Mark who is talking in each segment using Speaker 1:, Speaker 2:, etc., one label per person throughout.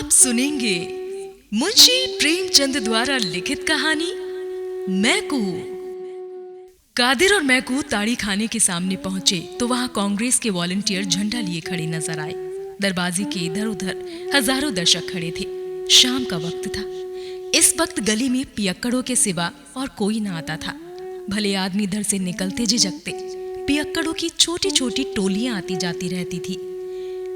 Speaker 1: आप सुनेंगे मुंशी प्रेमचंद द्वारा लिखित कहानी मैकू। कादिर और मैकू ताड़ी खाने के सामने पहुंचे तो वहां कांग्रेस के वॉलंटियर झंडा लिए खड़े नजर आए। दरवाजे के इधर उधर हजारों दर्शक खड़े थे। शाम का वक्त था। इस वक्त गली में पियक्कड़ों के सिवा और कोई न आता था। भले आदमी इधर से निकलते झिझकते। पियक्कड़ों की छोटी छोटी टोलियां आती जाती रहती थी।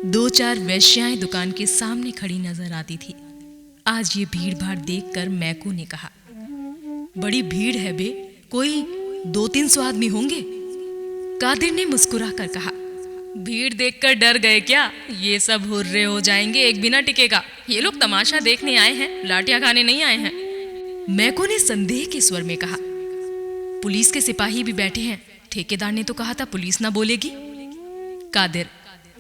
Speaker 1: दो चार वेश्याएं दुकान के सामने खड़ी नजर आती थी। आज ये भीड़ भाड़ देखकर मैकू ने कहा, बड़ी भीड़ है बे, कोई 200-300 आदमी होंगे। कादिर ने मुस्कुरा कर कहा, भीड़ देखकर डर गए क्या? ये सब हुर्रे हो जाएंगे, एक बिना टिकेगा। ये लोग तमाशा देखने आए हैं, लाठियां खाने नहीं आए हैं। मैकू ने संदेह के स्वर में कहा, पुलिस के सिपाही भी बैठे हैं। ठेकेदार ने तो कहा था पुलिस ना बोलेगी। कादिर,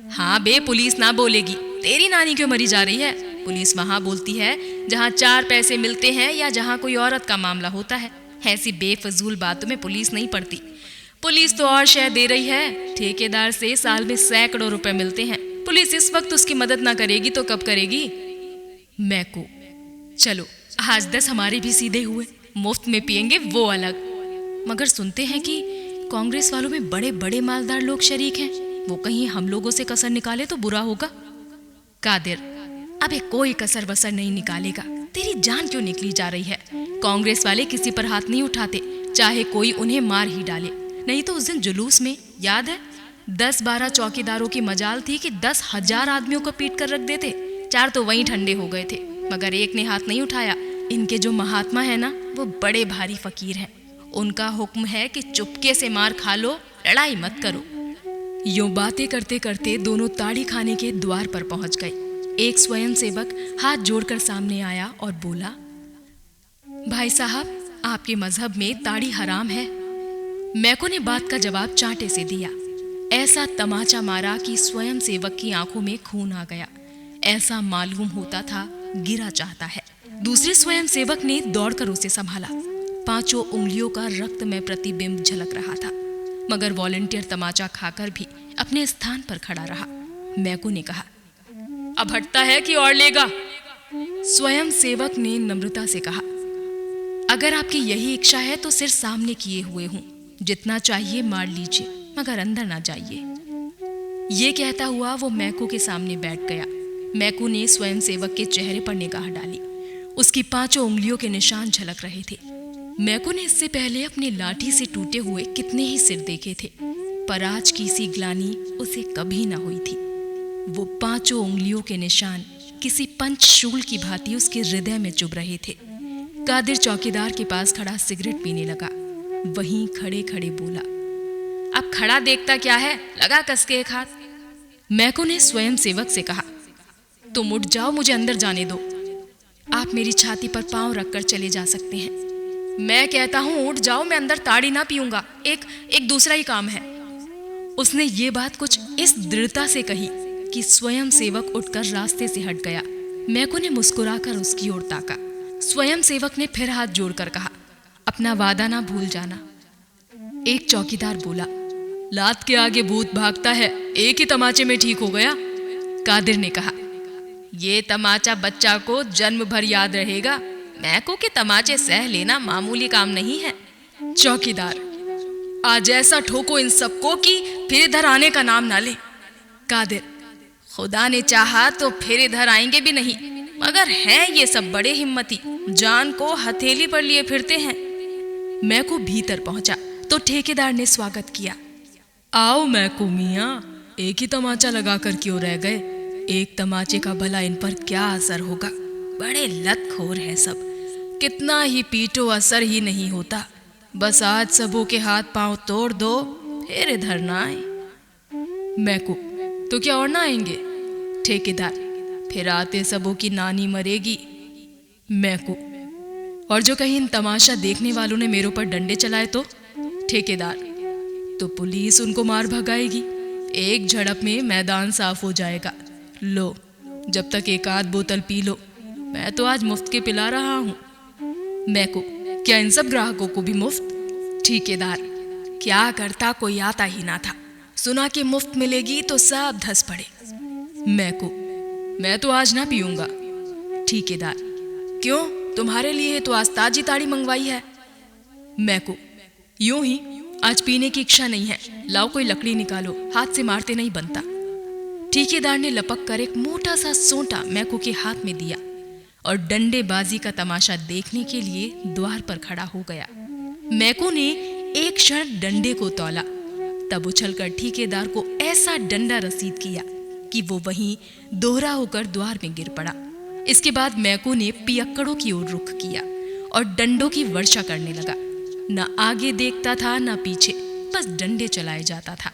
Speaker 1: हाँ बे, पुलिस ना बोलेगी। तेरी नानी क्यों मरी जा रही है? पुलिस वहां बोलती है जहां 4 पैसे मिलते हैं या जहां कोई औरत का मामला होता है। ऐसी बेफजूल बातों में पुलिस नहीं पड़ती। पुलिस तो और शय दे रही है। ठेकेदार से साल में सैकड़ों रुपए मिलते हैं। पुलिस इस वक्त उसकी मदद ना करेगी तो कब करेगी? मैकू, चलो आज 10 हमारे भी सीधे हुए। मुफ्त में पिएंगे वो अलग। मगर सुनते हैं कि कांग्रेस वालों में बड़े बड़े मालदार लोग शरीक हैं। वो कहीं हम लोगों से कसर निकाले तो बुरा होगा। कादिर, अबे कोई कसर वसर नहीं निकालेगा। तेरी जान क्यों निकली जा रही है? कांग्रेस वाले किसी पर हाथ नहीं उठाते, चाहे कोई उन्हें मार ही डाले। नहीं तो उस दिन जुलूस में याद है 10-12 चौकीदारों की मजाल थी कि 10,000 आदमियों को पीट कर रख देते। 4 तो वहीं ठंडे हो गए थे, मगर एक ने हाथ नहीं उठाया। इनके जो महात्मा है ना, वो बड़े भारी फकीर हैं। उनका हुक्म है कि चुपके से मार खा लो, लड़ाई मत करो। यूं बातें करते करते दोनों ताड़ी खाने के द्वार पर पहुंच गए। एक स्वयंसेवक हाथ जोड़कर सामने आया और बोला, भाई साहब, आपके मजहब में ताड़ी हराम है। मैकू ने बात का जवाब चांटे से दिया। ऐसा तमाचा मारा कि स्वयंसेवक की आंखों में खून आ गया। ऐसा मालूम होता था गिरा चाहता है। दूसरे स्वयंसेवक ने दौड़कर उसे संभाला। 5 उंगलियों का रक्तमय प्रतिबिंब झलक रहा था, मगर वॉलंटियर तमाचा खाकर भी अपने स्थान पर खड़ा रहा। मैकू ने कहा, अब हटता है कि और लेगा? स्वयंसेवक ने नम्रता से कहा, अगर आपकी यही इच्छा है तो सिर सामने किए हुए हूं। जितना चाहिए मार लीजिए, मगर अंदर ना जाइए। ये कहता हुआ वो मैकू के सामने बैठ गया। मैकू ने स्वयंसेवक के चेहरे पर निगाह डाली। उसकी 5 उंगलियों के निशान झलक रहे थे। मैकू ने इससे पहले अपनी लाठी से टूटे हुए कितने ही सिर देखे थे, पर आज की सी ग्लानि उसे कभी न हुई थी। वो 5 उंगलियों के निशान किसी पंचशूल की भांति उसके हृदय में चुभ रहे थे। कादिर चौकीदार के पास खड़ा सिगरेट पीने लगा। वहीं खड़े खड़े बोला, अब खड़ा देखता क्या है, लगा कसके एक हाथ। मैकू ने स्वयंसेवक से कहा, तुम उठ जाओ, मुझे अंदर जाने दो। आप मेरी छाती पर पांव रखकर चले जा सकते हैं। मैं कहता हूं उठ जाओ, मैं अंदर ताड़ी ना पीऊंगा। एक दूसरा ही काम है। उसने ये बात कुछ इस दृढ़ता से कही कि स्वयंसेवक उठकर रास्ते से हट गया। मैकू ने मुस्कुराकर उसकी ओर ताका। स्वयंसेवक ने फिर हाथ जोड़कर कहा, अपना वादा ना भूल जाना। एक चौकीदार बोला, लात के आगे भूत भागता है, एक ही तमाचे में ठीक हो गया। कादिर ने कहा, ये तमाचा बच्चा को जन्म भर याद रहेगा। मैकू के तमाचे सह लेना मामूली काम नहीं है। चौकीदार, आज ऐसा ठोको इन सबको कि फिर इधर आने का नाम ना ले। कादिर, खुदा ने चाहा तो फिर इधर आएंगे भी नहीं, मगर हैं ये सब बड़े हिम्मती, जान को हथेली पर लिए फिरते हैं। मैकू भीतर पहुंचा तो ठेकेदार ने स्वागत किया। आओ मैकू मियां, एक ही तमाचा लगाकर क्यों रह गए? एक तमाचे का भला इन पर क्या असर होगा? बड़े लतखोर है सब, कितना ही पीटो असर ही नहीं होता। बस आज सबों के हाथ पांव तोड़ दो, फिर इधर ना आए। मैकू, तो क्या और ना आएंगे? ठेकेदार, फिर आते सबों की नानी मरेगी। मैकू, और जो कहीं इन तमाशा देखने वालों ने मेरे ऊपर डंडे चलाए तो? ठेकेदार, तो पुलिस उनको मार भगाएगी। एक झड़प में मैदान साफ हो जाएगा। लो, जब तक 1 आध बोतल पी लो। मैं तो आज मुफ्त के पिला रहा हूं। मैकू, क्या इन सब ग्राहकों को भी मुफ्त? ठेकेदार, क्या करता, कोई आता ही ना था। सुना कि मुफ्त मिलेगी तो सब धस पड़े। मैकू, मैं तो आज ना पीऊंगा। ठेकेदार, क्यों, तुम्हारे लिए तो आज ताजी ताड़ी मंगवाई है। मैकू, यूं ही, आज पीने की इच्छा नहीं है, लाओ कोई लकड़ी निकालो, हाथ से मारते नहीं बनता। ठेकेदार ने लपक कर एक मोटा सा सोंटा मैकू के हाथ में दिया और डंडेबाजी का तमाशा देखने के लिए द्वार पर खड़ा हो गया। मैकू ने एक क्षण डंडे को तौला, तब उछलकर ठेकेदार को ऐसा डंडा रसीद किया कि वो वहीं दोहरा होकर द्वार में गिर पड़ा। इसके बाद मैकू ने पियक्कड़ों की ओर रुख किया और डंडों की वर्षा करने लगा। न आगे देखता था न पीछे, बस डंडे चलाए जाता था।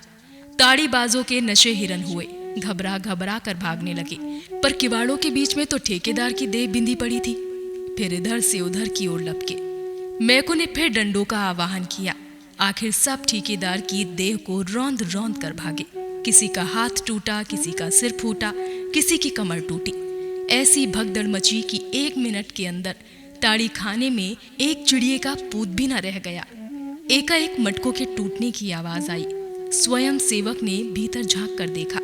Speaker 1: ताड़ीबाजों के नशे हिरन हुए, घबरा घबरा कर भागने लगे, पर किवाड़ों के बीच में तो ठेकेदार की देह बिंदी पड़ी थी। फिर इधर से उधर की ओर लपके। मैकू ने फिर डंडों का आवाहन किया। आखिर सब ठेकेदार की देह को रौंद रौंद कर भागे। किसी का हाथ टूटा, किसी का सिर फूटा, किसी की कमर टूटी। ऐसी भगदड़ मची कि 1 मिनट के अंदर ताड़ी खाने में एक चिड़िए का पूत भी न रह गया। एकाएक मटकों के टूटने की आवाज आई। स्वयं सेवक ने भीतर झांक कर देखा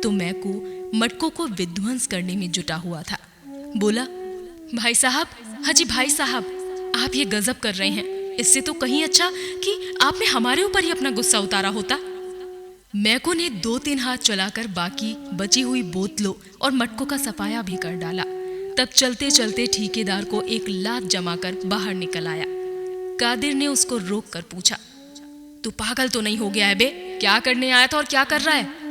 Speaker 1: तो मैकू मटकों को विध्वंस करने में जुटा हुआ था। बोला, भाई साहब, हाजी भाई साहब, आप ये गजब कर रहे हैं। इससे तो कहीं अच्छा कि आपने हमारे ऊपर ही अपना गुस्सा उतारा होता। मैकू ने 2-3 हाथ चलाकर बाकी बची हुई बोतलों और मटकों का सफाया भी कर डाला। तब चलते चलते ठेकेदार को एक लात जमाकर बाहर निकल आया। कादिर ने उसको रोक कर पूछा, तू पागल तो नहीं हो गया है बे? क्या करने आया था और क्या कर रहा है?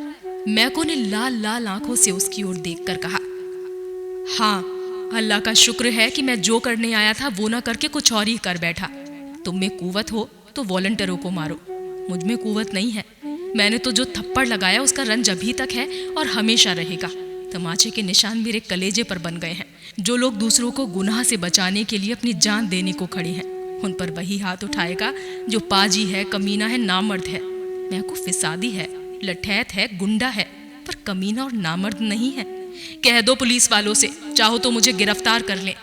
Speaker 1: मैकू ने लाल लाल आंखों से उसकी ओर देखकर कहा, हाँ, अल्लाह का शुक्र है कि मैं जो करने आया था वो ना करके कुछ और ही कर बैठा। तुम में कुव्वत हो तो वॉलंटियरों को मारो, मुझ में कुव्वत नहीं है। मैंने तो जो थप्पड़ लगाया उसका रंज अभी तक है और हमेशा रहेगा। तमाचे के निशान मेरे कलेजे पर बन गए हैं। जो लोग दूसरों को गुनाह से बचाने के लिए अपनी जान देने को खड़े हैं, उन पर वही हाथ उठाएगा जो पाजी है, कमीना है, नामर्द है। मैकू फिसादी है, लठैत है, गुंडा है, पर कमीना और नामर्द नहीं है। कह दो पुलिस वालों से, चाहो तो मुझे गिरफ्तार कर लें।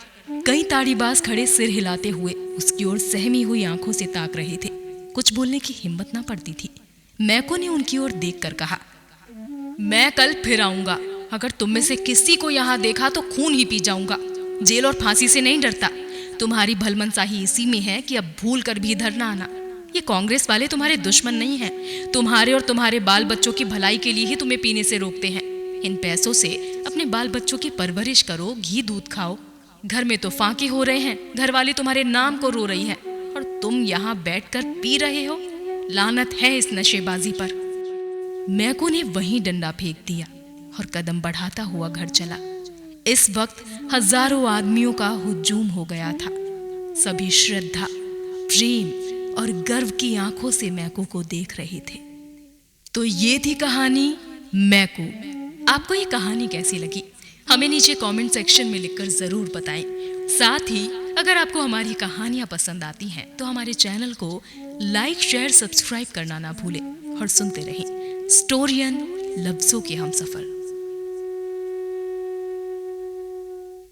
Speaker 1: कई ताड़ीबाज खड़े सिर हिलाते हुए उसकी ओर सहमी हुई आंखों से ताक रहे थे। कुछ बोलने की हिम्मत ना पड़ती थी। मैकू ने उनकी ओर देखकर कहा, मैं कल फिर आऊंगा। अगर तुम में से किसी को यहाँ देखा तो खून ही पी जाऊंगा। जेल और फांसी से नहीं डरता। तुम्हारी भलमनसाही इसी में है कि अब भूल कर भी इधर ना आना। ये कांग्रेस वाले तुम्हारे दुश्मन नहीं हैं। तुम्हारे और तुम्हारे बाल बच्चों की भलाई के लिए ही तुम्हें पीने से रोकते हैं। इन पैसों से अपने बाल बच्चों की परवरिश करो, घी दूध खाओ। घर में तो फांके हो रहे हैं, घर वाली तुम्हारे नाम को रो रही है और तुम यहाँ बैठकर पी रहे हो। लानत है इस नशेबाजी पर। मैकू ने वहीं डंडा फेंक दिया और कदम बढ़ाता हुआ घर चला। इस वक्त हजारों आदमियों का हुजूम हो गया था। सभी श्रद्धा, प्रेम और गर्व की आंखों से मैकू को देख रहे थे। तो ये थी कहानी मैकू। आपको ये कहानी कैसी लगी हमें नीचे कमेंट सेक्शन में लिखकर जरूर बताएं। साथ ही अगर आपको हमारी कहानियां पसंद आती हैं तो हमारे चैनल को लाइक, शेयर, सब्सक्राइब करना ना भूलें और सुनते रहें स्टोरियन लफ्जों के हमसफर।